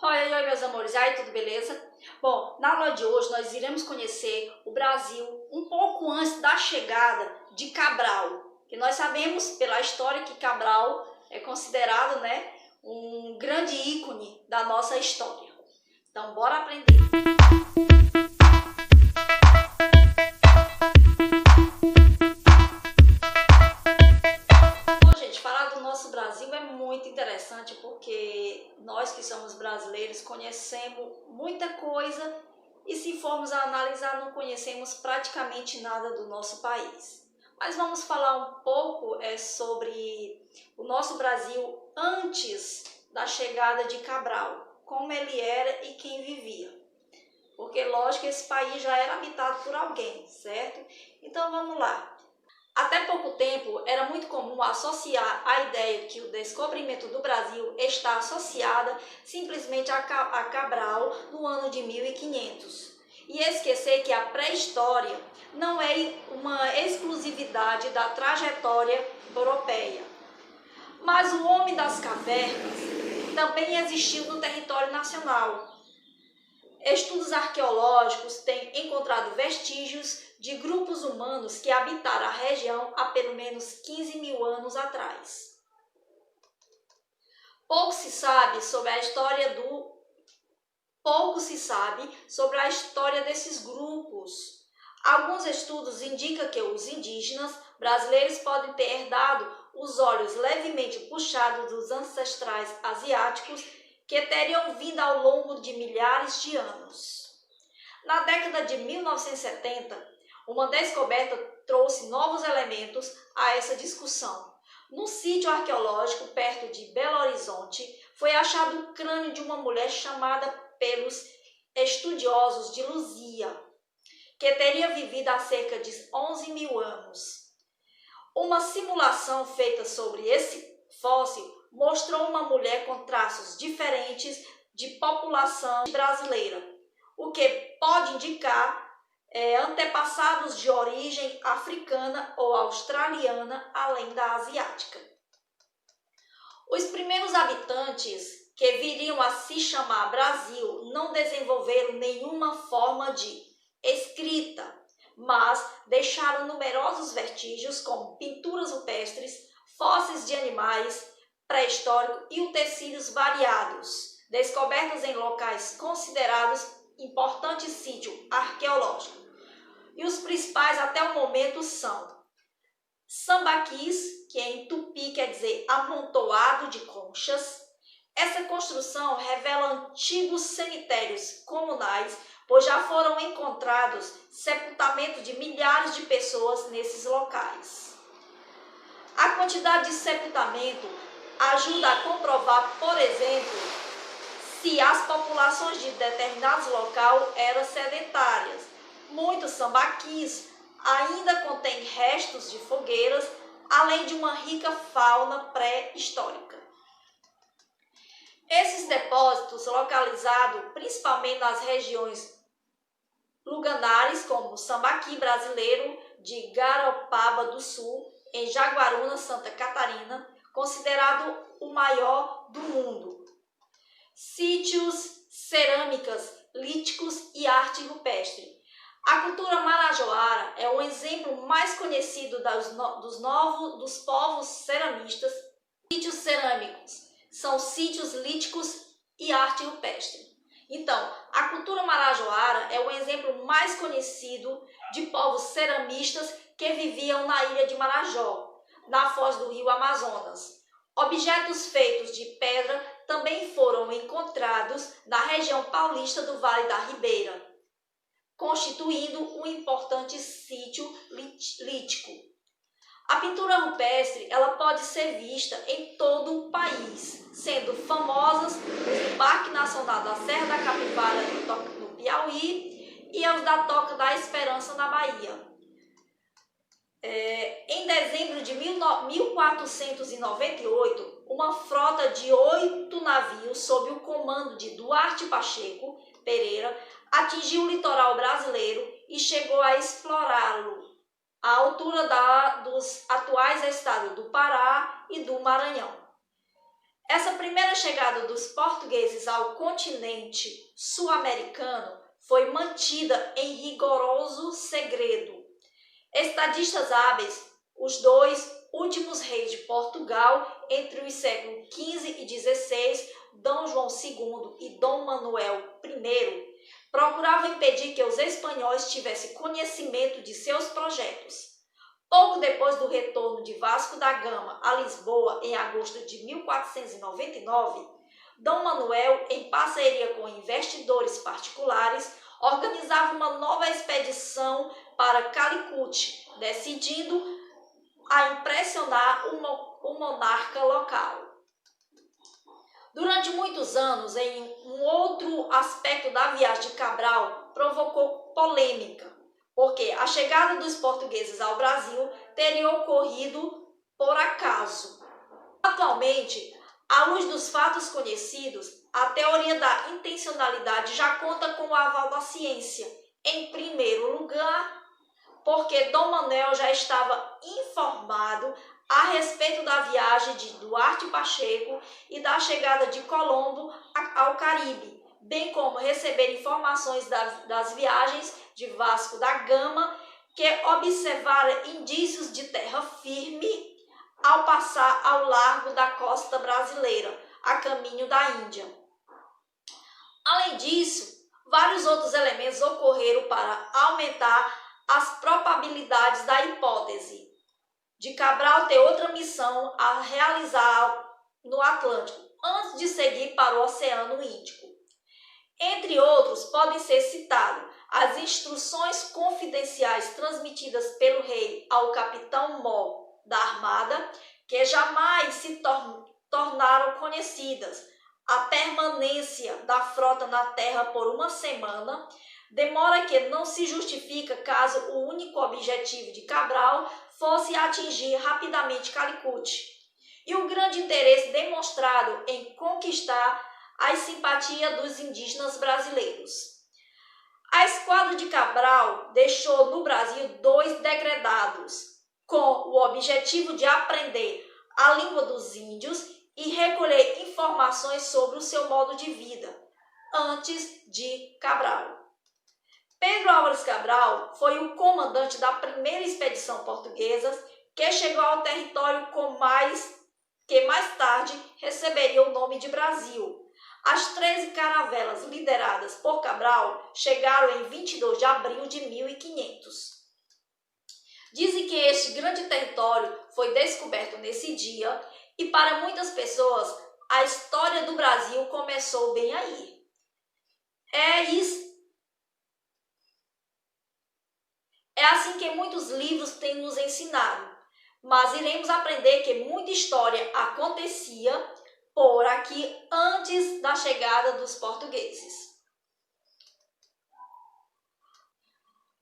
Oi, meus amores, e aí, tudo beleza? Bom, na aula de hoje nós iremos conhecer o Brasil um pouco antes da chegada de Cabral, que nós sabemos pela história que Cabral é considerado, um grande ícone da nossa história. Então, bora aprender! Falar do nosso Brasil é muito interessante porque nós que somos brasileiros conhecemos muita coisa e se formos a analisar não conhecemos praticamente nada do nosso país. Mas vamos falar um pouco sobre o nosso Brasil antes da chegada de Cabral, como ele era e quem vivia. Porque lógico que esse país já era habitado por alguém, certo? Então vamos lá. Até pouco tempo, era muito comum associar a ideia de que o descobrimento do Brasil está associada simplesmente a Cabral no ano de 1500. E esquecer que a pré-história não é uma exclusividade da trajetória europeia. Mas o homem das cavernas também existiu no território nacional. Estudos arqueológicos têm encontrado vestígios de grupos humanos que habitaram a região há pelo menos 15 mil anos atrás. Pouco se sabe sobre a história desses grupos. Alguns estudos indicam que os indígenas brasileiros podem ter herdado os olhos levemente puxados dos ancestrais asiáticos que teriam vindo ao longo de milhares de anos. Na década de 1970, uma descoberta trouxe novos elementos a essa discussão. No sítio arqueológico perto de Belo Horizonte, foi achado o crânio de uma mulher chamada pelos estudiosos de Luzia, que teria vivido há cerca de 11 mil anos. Uma simulação feita sobre esse fóssil mostrou uma mulher com traços diferentes de população brasileira, o que pode indicar antepassados de origem africana ou australiana, além da asiática. Os primeiros habitantes que viriam a se chamar Brasil não desenvolveram nenhuma forma de escrita, mas deixaram numerosos vestígios como pinturas rupestres, fósseis de animais pré-históricos e utensílios variados, descobertos em locais considerados importantes sítios arqueológicos. E os principais até o momento são sambaquis, que em tupi quer dizer amontoado de conchas. Essa construção revela antigos cemitérios comunais, pois já foram encontrados sepultamentos de milhares de pessoas nesses locais. A quantidade de sepultamento ajuda a comprovar, por exemplo, se as populações de determinados locais eram sedentárias. Muitos sambaquis ainda contêm restos de fogueiras, além de uma rica fauna pré-histórica. Esses depósitos, localizados principalmente nas regiões luganares, como o Sambaqui brasileiro de Garopaba do Sul, em Jaguaruna, Santa Catarina, considerado o maior do mundo. Sítios, cerâmicas, líticos e arte rupestre. A cultura marajoara é o exemplo mais conhecido dos povos ceramistas. Sítios cerâmicos são sítios líticos e arte rupestre. Então, a cultura marajoara é o exemplo mais conhecido de povos ceramistas que viviam na ilha de Marajó, na foz do rio Amazonas. Objetos feitos de pedra também foram encontrados na região paulista do Vale da Ribeira, constituindo um importante sítio lítico. A pintura rupestre pode ser vista em todo o país, sendo famosas os do Parque Nacional da Serra da Capivara no Piauí e os da Toca da Esperança na Bahia. Em dezembro de 1498, uma frota de 8 navios sob o comando de Duarte Pacheco Pereira atingiu o litoral brasileiro e chegou a explorá-lo à altura dos atuais estados do Pará e do Maranhão. Essa primeira chegada dos portugueses ao continente sul-americano foi mantida em rigoroso segredo. Estadistas hábeis, os dois últimos reis de Portugal entre os séculos XV e XVI, Dom João II e Dom Manuel I, procuravam impedir que os espanhóis tivessem conhecimento de seus projetos. Pouco depois do retorno de Vasco da Gama a Lisboa, em agosto de 1499, Dom Manuel, em parceria com investidores particulares, organizava uma nova expedição para Calicut, decidindo a impressionar o monarca local. Durante muitos anos, em um outro aspecto da viagem de Cabral, provocou polêmica, porque a chegada dos portugueses ao Brasil teria ocorrido por acaso. Atualmente, à luz dos fatos conhecidos, a teoria da intencionalidade já conta com o aval da ciência. Em primeiro lugar, porque Dom Manuel já estava informado a respeito da viagem de Duarte Pacheco e da chegada de Colombo ao Caribe, bem como receber informações das viagens de Vasco da Gama, que observara indícios de terra firme ao passar ao largo da costa brasileira, a caminho da Índia. Além disso, vários outros elementos ocorreram para aumentar as probabilidades da hipótese de Cabral ter outra missão a realizar no Atlântico, antes de seguir para o Oceano Índico. Entre outros, podem ser citados as instruções confidenciais transmitidas pelo rei ao capitão Mor da Armada, que jamais se tornaram conhecidas, a permanência da frota na terra por uma semana, demora que não se justifica caso o único objetivo de Cabral fosse atingir rapidamente Calicut, e o grande interesse demonstrado em conquistar a simpatia dos indígenas brasileiros. A esquadra de Cabral deixou no Brasil 2 degredados, com o objetivo de aprender a língua dos índios e recolher informações sobre o seu modo de vida, antes de Cabral. Pedro Álvares Cabral foi o comandante da primeira expedição portuguesa que chegou ao território que mais tarde receberia o nome de Brasil. As 13 caravelas lideradas por Cabral chegaram em 22 de abril de 1500. Dizem que este grande território foi descoberto nesse dia e para muitas pessoas a história do Brasil começou bem aí. É assim que muitos livros têm nos ensinado, mas iremos aprender que muita história acontecia por aqui antes da chegada dos portugueses.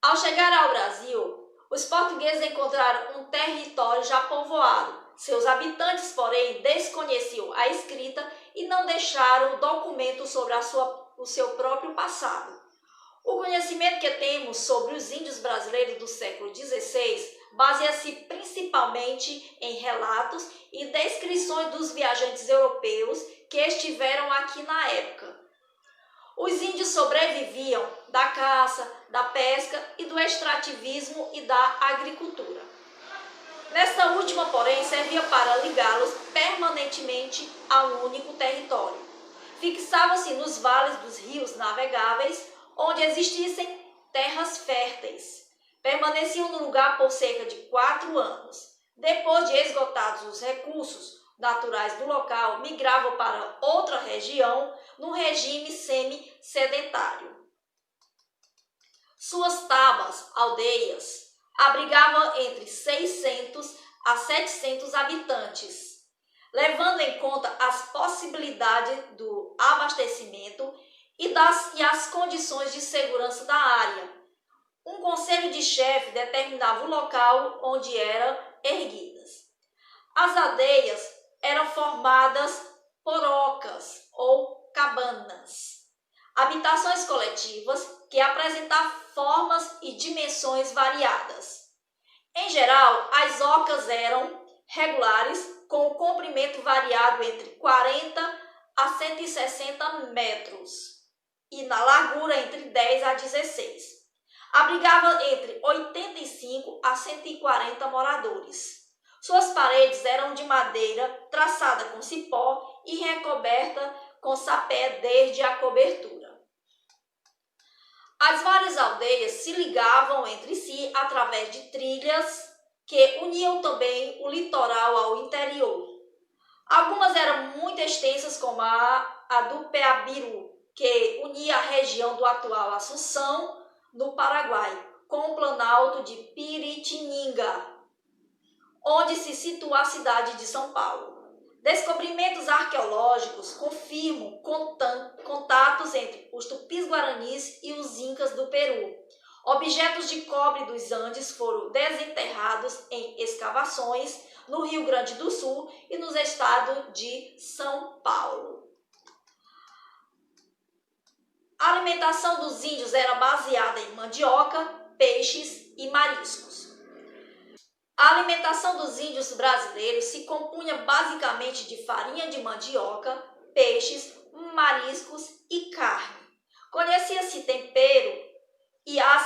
Ao chegar ao Brasil, os portugueses encontraram um território já povoado. Seus habitantes, porém, desconheciam a escrita e não deixaram documento sobre o seu próprio passado. O conhecimento que temos sobre os índios brasileiros do século XVI baseia-se principalmente em relatos e descrições dos viajantes europeus que estiveram aqui na época. Os índios sobreviviam da caça, da pesca e do extrativismo e da agricultura. Nesta última, porém, servia para ligá-los permanentemente a um único território. Fixavam-se nos vales dos rios navegáveis, onde existissem terras férteis. Permaneciam no lugar por cerca de 4 anos. Depois de esgotados os recursos naturais do local, migravam para outra região, num regime semi-sedentário. Suas tabas, aldeias, abrigavam entre 600 a 700 habitantes, levando em conta as possibilidades do abastecimento e as condições de segurança da área. Um conselho de chefe determinava o local onde eram erguidas. As aldeias eram formadas por ocas ou cabanas, habitações coletivas que apresentavam formas e dimensões variadas. Em geral, as ocas eram regulares, com o comprimento variado entre 40 a 160 metros e na largura entre 10 a 16. Abrigava entre 85 a 140 moradores. Suas paredes eram de madeira traçada com cipó e recoberta com sapé desde a cobertura. As várias aldeias se ligavam entre si através de trilhas que uniam também o litoral ao interior. Algumas eram muito extensas, como a do Peabiru, que unia a região do atual Assunção, no Paraguai, com o planalto de Piritininga, onde se situa a cidade de São Paulo. Descobrimentos arqueológicos confirmam contatos entre os tupis-guaranis e os incas do Peru. Objetos de cobre dos Andes foram desenterrados em escavações no Rio Grande do Sul e nos estados de São Paulo. A alimentação dos índios era baseada em mandioca, peixes e mariscos. A alimentação dos índios brasileiros se compunha basicamente de farinha de mandioca, peixes, mariscos e carne. Conhecia-se tempero e a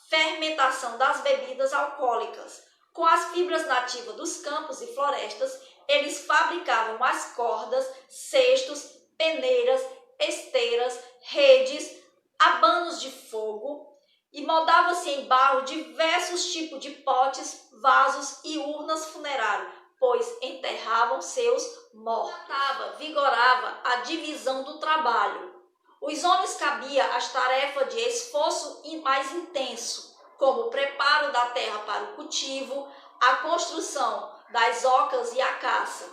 fermentação das bebidas alcoólicas. Com as fibras nativas dos campos e florestas, eles fabricavam as cordas, cestos, peneiras, esteiras, redes, abanos de fogo e moldavam-se em barro diversos tipos de potes, vasos e urnas funerárias, pois enterravam seus mortos. Vigorava a divisão do trabalho. Os homens cabia as tarefas de esforço mais intenso, como o preparo da terra para o cultivo, a construção das ocas e a caça.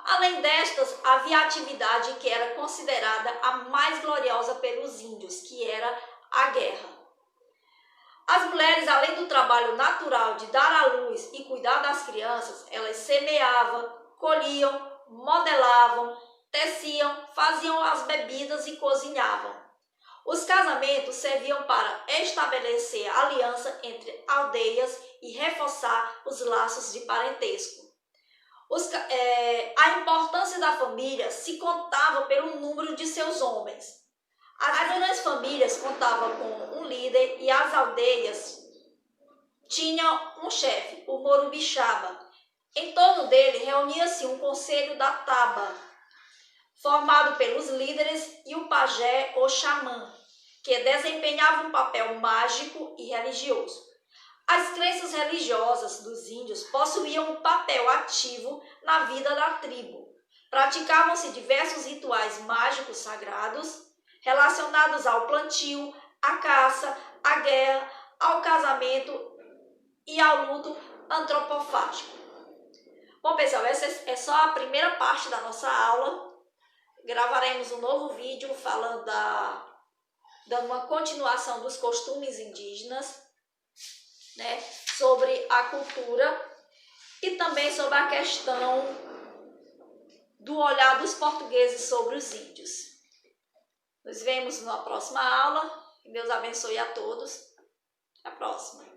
Além destas, havia a atividade que era considerada a mais gloriosa pelos índios, que era a guerra. As mulheres, além do trabalho natural de dar à luz e cuidar das crianças, elas semeavam, colhiam, modelavam, teciam, faziam as bebidas e cozinhavam. Os casamentos serviam para estabelecer a aliança entre aldeias e reforçar os laços de parentesco. A importância da família se contava pelo número de seus homens. As grandes famílias contavam com um líder e as aldeias tinham um chefe, o Morubixaba. Em torno dele reunia-se um conselho da Taba, formado pelos líderes e o pajé ou xamã, que desempenhava um papel mágico e religioso. As crenças religiosas dos índios possuíam um papel ativo na vida da tribo. Praticavam-se diversos rituais mágicos sagrados relacionados ao plantio, à caça, à guerra, ao casamento e ao luto antropofágico. Bom, pessoal, essa é só a primeira parte da nossa aula. Gravaremos um novo vídeo falando dando uma continuação dos costumes indígenas, né, sobre a cultura e também sobre a questão do olhar dos portugueses sobre os índios. Nos vemos na próxima aula. Que Deus abençoe a todos. Até a próxima.